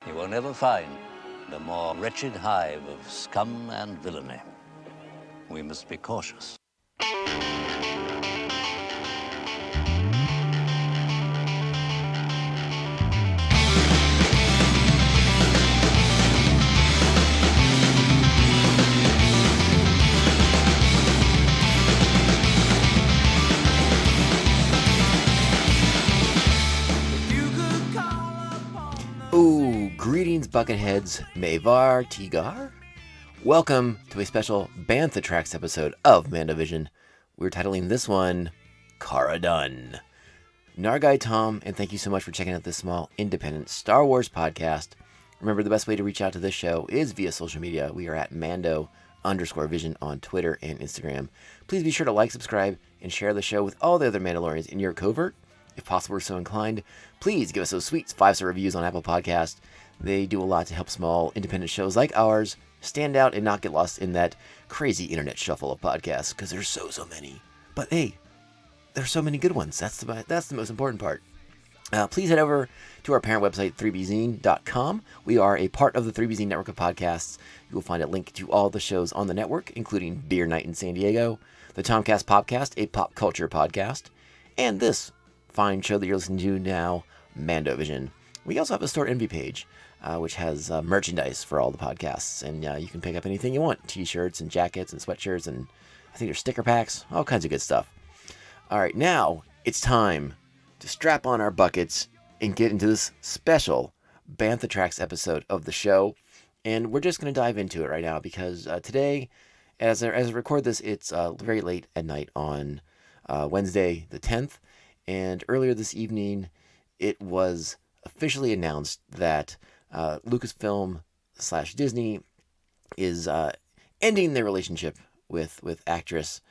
You will never find a more wretched hive of scum and villainy. We must be cautious. Ooh, greetings, Bucketheads. Mavar Tigar. Welcome to a special Bantha Tracks episode of Mandovision. We're titling this one, Cara Dune. Nargai Tom, and thank you so much for checking out this small, independent Star Wars podcast. Remember, the best way to reach out to this show is via social media. We are at Mando_Vision on Twitter and Instagram. Please be sure to like, subscribe, and share the show with all the other Mandalorians in your covert. If possible or so inclined, please give us those sweet 5-star reviews on Apple Podcasts. They do a lot to help small, independent shows like ours stand out and not get lost in that crazy internet shuffle of podcasts, because there's so many. But hey, there's so many good ones. That's the most important part. Please head over to our parent website, 3bzine.com. We are a part of the 3bzine network of podcasts. You will find a link to all the shows on the network, including Beer Night in San Diego, the Tomcast Popcast, a pop culture podcast, and this fine show that you're listening to now, Mandovision. We also have a store envy page, which has merchandise for all the podcasts, and you can pick up anything you want: t-shirts and jackets and sweatshirts, and I think there's sticker packs, all kinds of good stuff. All right, now it's time to strap on our buckets and get into this special Bantha Tracks episode of the show, and we're just going to dive into it right now because today, as I record this, it's very late at night on Wednesday the 10th. And earlier this evening, it was officially announced that Lucasfilm/Disney is ending their relationship with actress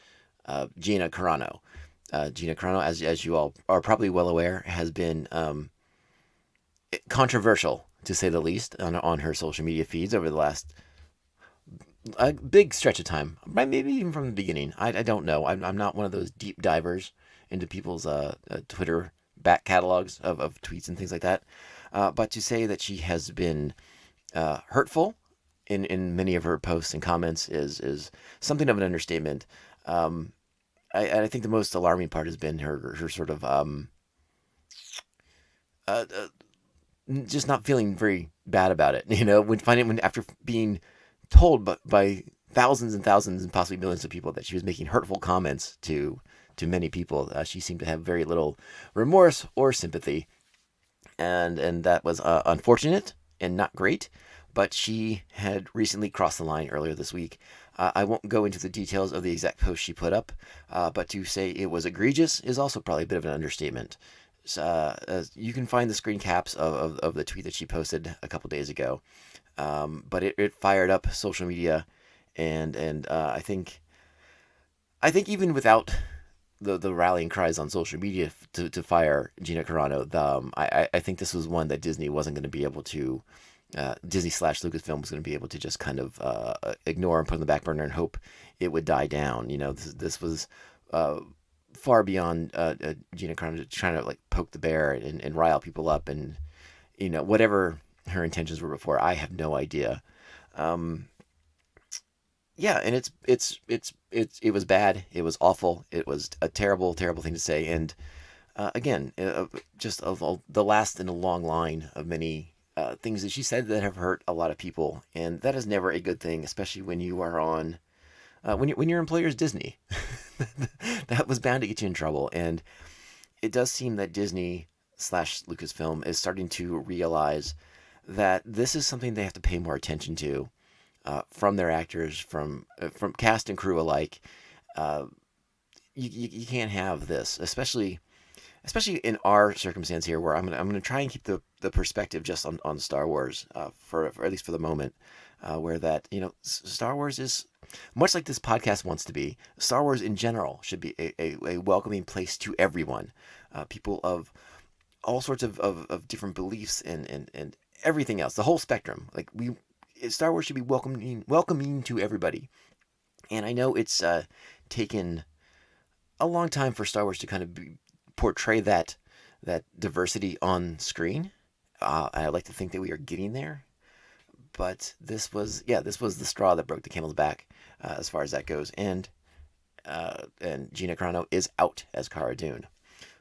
Gina Carrano. Gina Carrano, as you all are probably well aware, has been controversial, to say the least, on her social media feeds over the last a big stretch of time, maybe even from the beginning. I don't know. I'm not one of those deep divers into people's Twitter back catalogs of tweets and things like that. But to say that she has been hurtful in many of her posts and comments is something of an understatement. I think the most alarming part has been her sort of just not feeling very bad about it. You know, when after being told by thousands and thousands and possibly millions of people that she was making hurtful comments to many people, she seemed to have very little remorse or sympathy, and that was unfortunate and not great. But she had recently crossed the line earlier this week. I won't go into the details of the exact post she put up, but to say it was egregious is also probably a bit of an understatement. You can find the screen caps of the tweet that she posted a couple days ago, but it fired up social media, and I think even without the rallying cries on social media to fire Gina Carano, I think this was one that Disney wasn't going to be able to. Disney/Lucasfilm was going to be able to just kind of ignore and put on the back burner and hope it would die down. You know, this was far beyond Gina Carano trying to like poke the bear and rile people up, and you know, whatever her intentions were before, I have no idea. Yeah, and it was bad. It was awful. It was a terrible thing to say. And again, just the last in a long line of many things that she said that have hurt a lot of people, and that is never a good thing, especially when you are on when your employer is Disney. That was bound to get you in trouble, and it does seem that Disney/Lucasfilm is starting to realize that this is something they have to pay more attention to. From their actors, from cast and crew alike. You can't have this, especially in our circumstance here, where I'm gonna try and keep the perspective just on Star Wars for at least for the moment, where that, you know, Star Wars is much like this podcast wants to be. Star Wars in general should be a welcoming place to everyone, people of all sorts of different beliefs and everything else, the whole spectrum. Like Star Wars should be welcoming to everybody. And I know it's taken a long time for Star Wars to kind of portray that diversity on screen. I like to think that we are getting there, but this was the straw that broke the camel's back, as far as that goes. And Gina Carano is out as Cara Dune.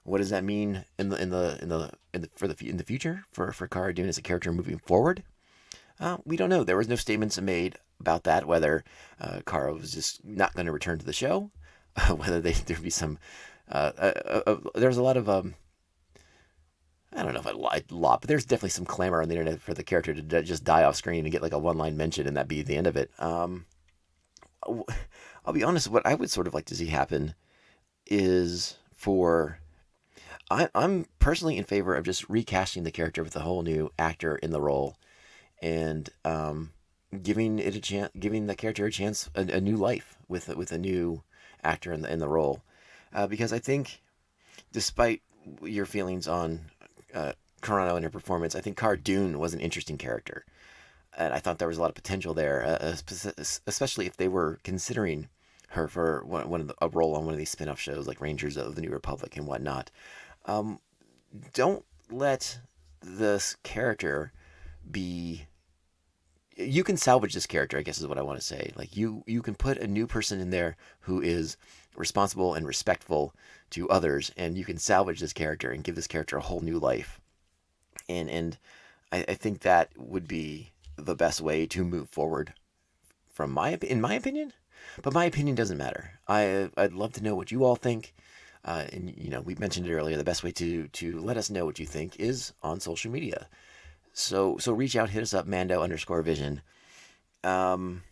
What does that mean in the future for Cara Dune as a character moving forward? We don't know. There was no statements made about that, whether Cara was just not going to return to the show, whether there'd be some. There's a lot of I don't know if I lied a lot, but there's definitely some clamor on the internet for the character to just die off screen and get like a one line mention and that be the end of it. I'll be honest. What I would sort of like to see happen is for I'm personally in favor of just recasting the character with a whole new actor in the role and giving the character a chance, a new life with a new actor in the role, because I think, despite your feelings on Carano and her performance, I think Cara Dune was an interesting character, and I thought there was a lot of potential there, especially if they were considering her for a role on one of these spin-off shows like Rangers of the New Republic and whatnot. Um, don't let this character be. You can salvage this character, I guess is what I want to say. Like you can put a new person in there who is responsible and respectful to others, and you can salvage this character and give this character a whole new life. And I think that would be the best way to move forward in my opinion. But my opinion doesn't matter. I'd love to know what you all think. And we mentioned it earlier. The best way to let us know what you think is on social media. So reach out, hit us up, Mando_Vision. Um,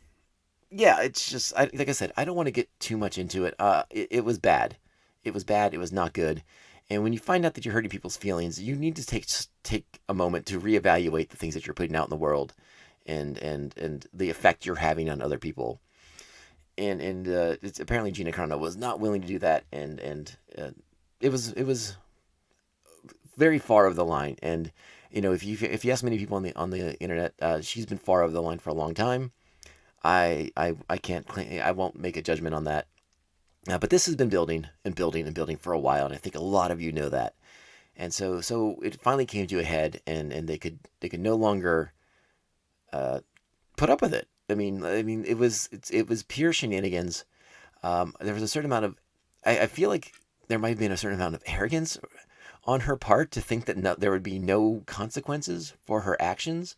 yeah, it's just like I said, I don't want to get too much into it. It was bad. It was bad. It was not good. And when you find out that you're hurting people's feelings, you need to take a moment to reevaluate the things that you're putting out in the world, and the effect you're having on other people. And it's apparently Gina Carano was not willing to do that, and it was very far over the line. And if you ask many people on the internet, she's been far over the line for a long time. I can't claim, I won't make a judgment on that. But this has been building and building and building for a while, and I think a lot of you know that. And so it finally came to a head, and they could no longer put up with it. I mean, it was pure shenanigans. There was a certain amount of, I feel like there might have been a certain amount of arrogance on her part to think that there would be no consequences for her actions.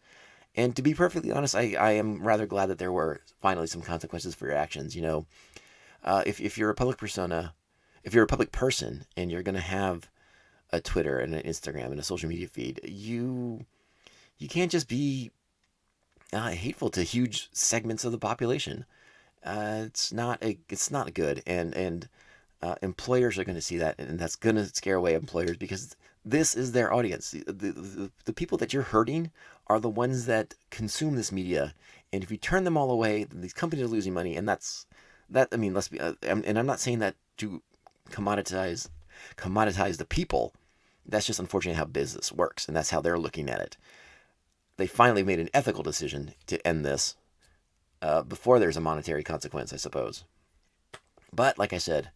And to be perfectly honest, I am rather glad that there were finally some consequences for your actions. If you're a public persona, if you're a public person and you're going to have a Twitter and an Instagram and a social media feed, you can't just be hateful to huge segments of the population. It's not good, and employers are going to see that, and that's going to scare away employers because this is their audience. The people that you're hurting are the ones that consume this media, and if you turn them all away, these companies are losing money, and that's that. I mean, let's be, and I'm not saying that to commoditize the people. That's just unfortunately how business works, and that's how they're looking at it. They finally made an ethical decision to end this before there's a monetary consequence, I suppose. But like I said,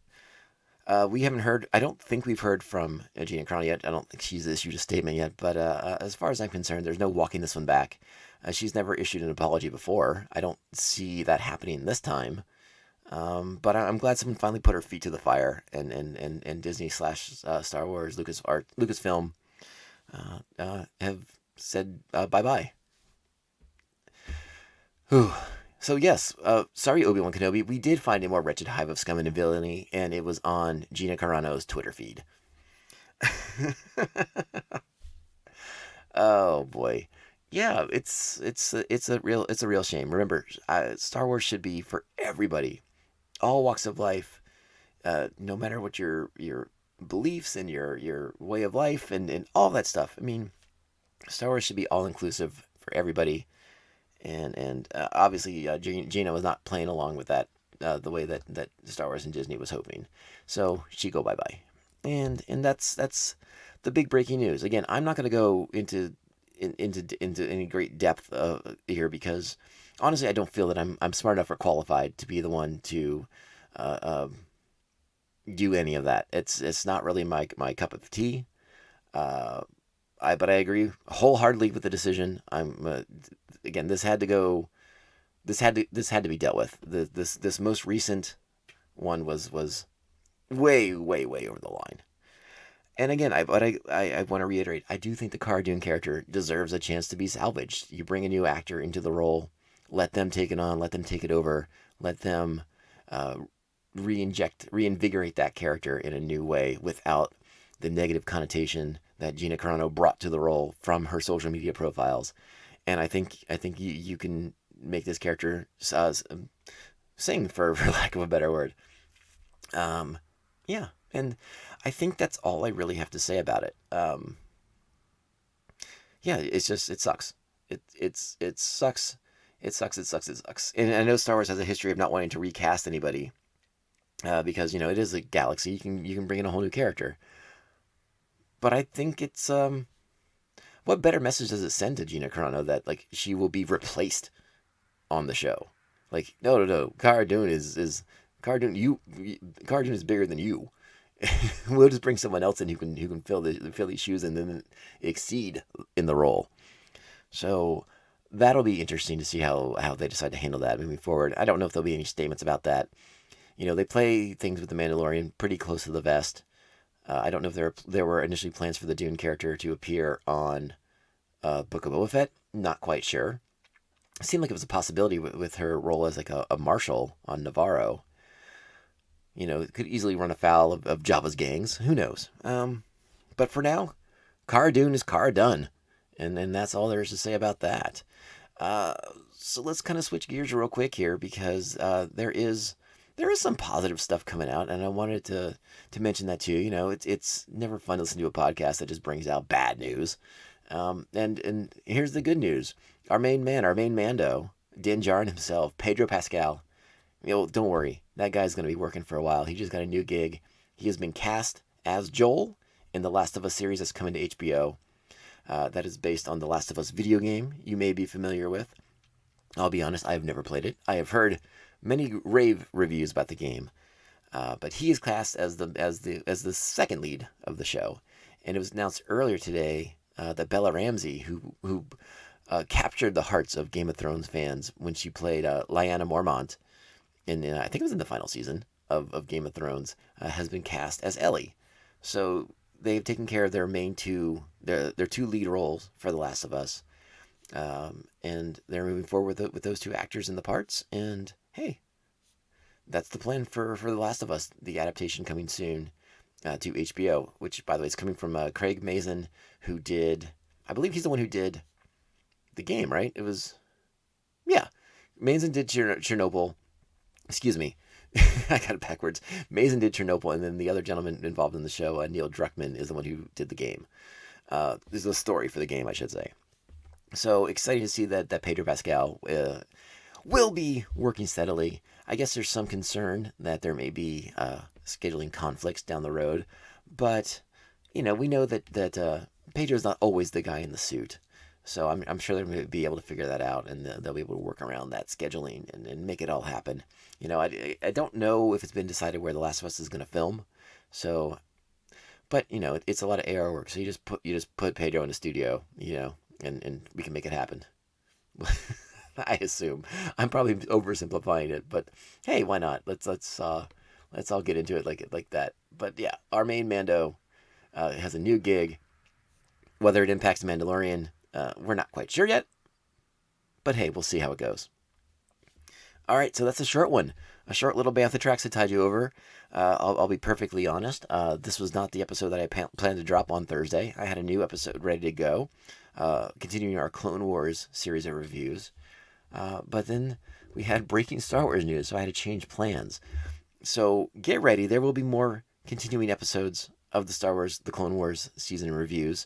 we haven't heard. I don't think we've heard from Gina Carano yet. I don't think she's issued a statement yet. But as far as I'm concerned, there's no walking this one back. She's never issued an apology before. I don't see that happening this time. But I'm glad someone finally put her feet to the fire, and Disney slash Star Wars, Lucasfilm have said bye bye. So yes, sorry Obi-Wan Kenobi, we did find a more wretched hive of scum and villainy, and it was on Gina Carano's Twitter feed. Oh boy, yeah, it's a real shame. Remember, Star Wars should be for everybody, all walks of life, no matter what your beliefs and your way of life and all that stuff. I mean, Star Wars should be all inclusive for everybody, and obviously Gina was not playing along with that the way that Star Wars and Disney was hoping. So she go bye bye, and that's the big breaking news. Again, I'm not going to go into any great depth here because honestly, I don't feel that I'm smart enough or qualified to be the one to uh, um, do any of that. It's not really my cup of tea. Uh, But I agree wholeheartedly with the decision. Again, this had to go. This had to be dealt with. This most recent one was way over the line. And again, I want to reiterate, I do think the Cara Dune character deserves a chance to be salvaged. You bring a new actor into the role, let them take it on, let them take it over, let them uh, reinvigorate that character in a new way without the negative connotation that Gina Carrano brought to the role from her social media profiles. And I think you can make this character sing, for lack of a better word. Um, yeah, and I think that's all I really have to say about it. Yeah, it's just it sucks. It sucks. It sucks. It sucks. It sucks. And I know Star Wars has a history of not wanting to recast anybody because it is a galaxy. You can bring in a whole new character. But I think it's what better message does it send to Gina Carano that like she will be replaced on the show? Like no. Cara Dune is Cara Dune. Cara Dune is bigger than you. We'll just bring someone else in who can fill these shoes and then exceed in the role. So that'll be interesting to see how they decide to handle that moving forward. I don't know if there'll be any statements about that. They play things with the Mandalorian pretty close to the vest. I don't know if there were initially plans for the Dune character to appear on Book of Boba Fett. Not quite sure. It seemed like it was a possibility with her role as like a marshal on Navarro. It could easily run afoul of Jabba's gangs. Who knows? But for now, Cara Dune is Cara Done. And that's all there is to say about that. Uh, so let's kind of switch gears real quick here because there is some positive stuff coming out, and I wanted to mention that too. It's never fun to listen to a podcast that just brings out bad news. And here's the good news: our main man, our main Mando, Din Djarin himself, Pedro Pascal. Don't worry, that guy's going to be working for a while. He just got a new gig. He has been cast as Joel in the Last of Us series that's coming to HBO. That is based on the Last of Us video game you may be familiar with. I'll be honest, I have never played it. I have heard many rave reviews about the game, but he is cast as the second lead of the show, and it was announced earlier today that Bella Ramsey, who captured the hearts of Game of Thrones fans when she played Lyanna Mormont I think it was in the final season of Game of Thrones, has been cast as Ellie. So they've taken care of their main their two lead roles for The Last of Us, and they're moving forward with those two actors in the parts. And hey, that's the plan for The Last of Us, the adaptation coming soon to HBO, which, by the way, is coming from Craig Mazin, who did, I believe he's the one who did the game, right? It was, yeah. Mazin did Chernobyl. Excuse me. I got it backwards. Mazin did Chernobyl, and then the other gentleman involved in the show, Neil Druckmann, is the one who did the game. This is the story for the game, I should say. So excited to see that Pedro Pascal will be working steadily. I guess there's some concern that there may be scheduling conflicts down the road, but we know that Pedro's not always the guy in the suit. So I'm sure they're going to be able to figure that out, and they'll be able to work around that scheduling and make it all happen. I don't know if it's been decided where The Last of Us is going to film, so, but it's a lot of AR work. So you just put Pedro in the studio, and we can make it happen. I assume I'm probably oversimplifying it, but hey, why not? Let's all get into it like that. But yeah, our main Mando has a new gig. Whether it impacts the Mandalorian, we're not quite sure yet, but hey, we'll see how it goes. All right, so that's a short one, a short little Bantha Tracks to tide you over. I'll be perfectly honest. This was not the episode that I planned to drop on Thursday. I had a new episode ready to go, continuing our Clone Wars series of reviews. But then we had breaking Star Wars news, so I had to change plans. So get ready. There will be more continuing episodes of the Clone Wars season reviews.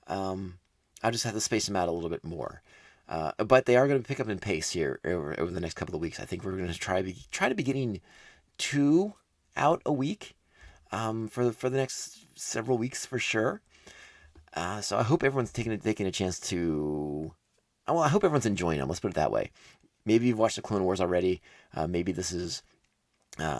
I'll just have to space them out a little bit more. But they are going to pick up in pace here over the next couple of weeks. I think we're going to try to be getting 2 out a week for the next several weeks for sure. So I hope everyone's taking a chance to. Well, I hope everyone's enjoying them. Let's put it that way. Maybe you've watched the Clone Wars already. Maybe this is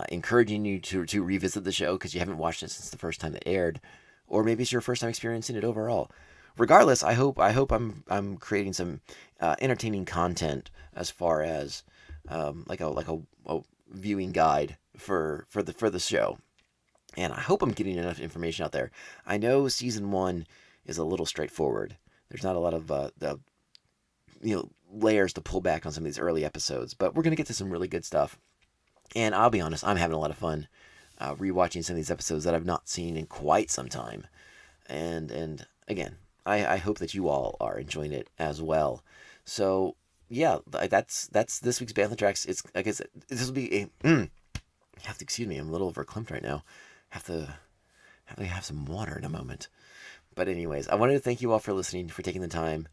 encouraging you to revisit the show because you haven't watched it since the first time it aired, or maybe it's your first time experiencing it overall. regardless, I hope I'm creating some entertaining content as far as like a viewing guide for the show. And I hope I'm getting enough information out there. I know season 1 is a little straightforward. There's not a lot of the layers to pull back on some of these early episodes, but we're gonna get to some really good stuff. And I'll be honest, I'm having a lot of fun rewatching some of these episodes that I've not seen in quite some time. And again, I hope that you all are enjoying it as well. So yeah, that's this week's Bantha Tracks. It's I guess this will be a. You have to excuse me. I'm a little verklempt right now. Have to have some water in a moment. But anyways, I wanted to thank you all for listening, for taking the time.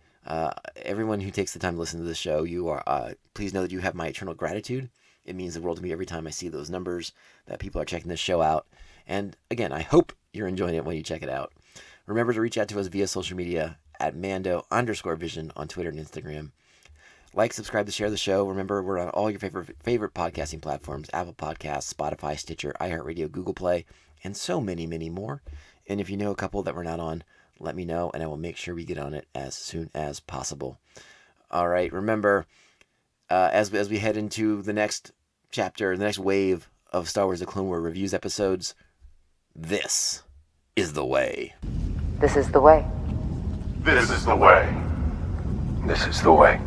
Everyone who takes the time to listen to the show, you are please know that you have my eternal gratitude. It means the world to me every time I see those numbers that people are checking this show out. And again, I hope you're enjoying it when you check it out. Remember to reach out to us via social media at Mando_Vision on Twitter and Instagram. Like, subscribe, to share the show. Remember, we're on all your favorite podcasting platforms: Apple Podcasts, Spotify, Stitcher, iHeartRadio, Google Play, and so many, many more. And if you know a couple that we're not on, let me know, and I will make sure we get on it as soon as possible. All right, remember, as we head into the next chapter, the next wave of Star Wars: The Clone Wars reviews episodes, this is the way. This is the way. This is the way. This is the way.